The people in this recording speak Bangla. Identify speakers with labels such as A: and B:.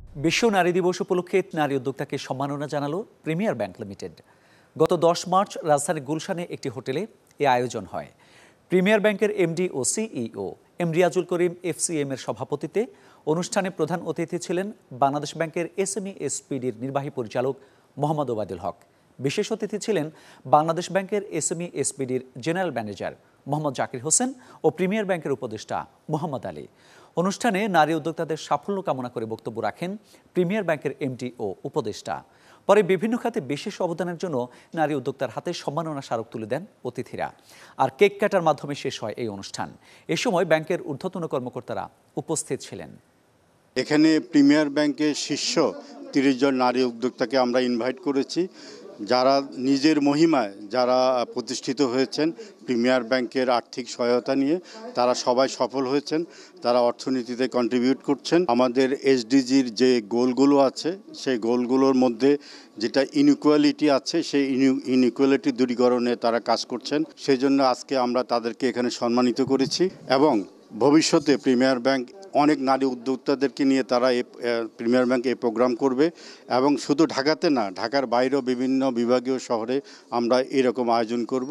A: বিশ্ব নারী দিবস উপলক্ষে নারী উদ্যোক্তাকে সম্মাননা জানালো প্রিমিয়ার ব্যাংক লিমিটেড। গত 10 মার্চ রাজধানীর গুলশানে একটি হোটেলে এ আয়োজন হয়। প্রিমিয়ার ব্যাংকের এমডি ও সিইও এম রিয়াজুল করিম এফসিএম এর সভাপতিত্বে অনুষ্ঠানে প্রধান অতিথি ছিলেন বাংলাদেশ ব্যাংকের এসএমই এসপিডির নির্বাহী পরিচালক মোহাম্মদ ওবায়দুল হক। বিশেষ অতিথি ছিলেন বাংলাদেশ ব্যাংকের এসএমই এসপিডির জেনারেল ম্যানেজার মোহাম্মদ জাকির হোসেন ও প্রিমিয়ার ব্যাংকের উপদেষ্টা মোহাম্মদ আলী। অনুষ্ঠানে নারী উদ্যোক্তাদের সাফল্য কামনা করে বক্তব্য রাখেন প্রিমিয়ার ব্যাংকের এমডি ও উপদেষ্টা। পরে বিভিন্ন খাতে বিশেষ অবদানের জন্য নারী উদ্যোক্তার হাতে সম্মাননা স্মারক তুলে দেন অতিথিরা। আর কেক কাটার মাধ্যমে শেষ হয় এই অনুষ্ঠান। এ সময় ব্যাংকের ঊর্ধ্বতন কর্মকর্তারা উপস্থিত ছিলেন।
B: এখানে প্রিমিয়ার ব্যাংকের শীর্ষ 30 জন নারী উদ্যোক্তাকে আমরা ইনভাইট করেছি, যারা নিজের মহিমায় যারা প্রতিষ্ঠিত হয়েছেন প্রিমিয়ার ব্যাংকের আর্থিক সহায়তা নিয়ে। তারা সবাই সফল হয়েছেন, তারা অর্থনীতিতে কন্ট্রিবিউট করছেন। আমাদের এসডিজির যে গোলগুলো আছে সেই গোলগুলোর মধ্যে যেটা ইনইকুয়ালিটি আছে সেই ইনইকুয়ালিটি দূরীকরণে তারা কাজ করছেন। সেই জন্য আজকে আমরা তাদেরকে এখানে সম্মানিত করেছি এবং ভবিষ্যতে প্রিমিয়ার ব্যাংক অনেক নারী উদ্যোক্তাদেরকে নিয়ে তারা প্রিমিয়ার ব্যাংক এই প্রোগ্রাম করবে এবং শুধু ঢাকাতে না, ঢাকার বাইরেও বিভিন্ন বিভাগীয় শহরে আমরা এরকম আয়োজন করব।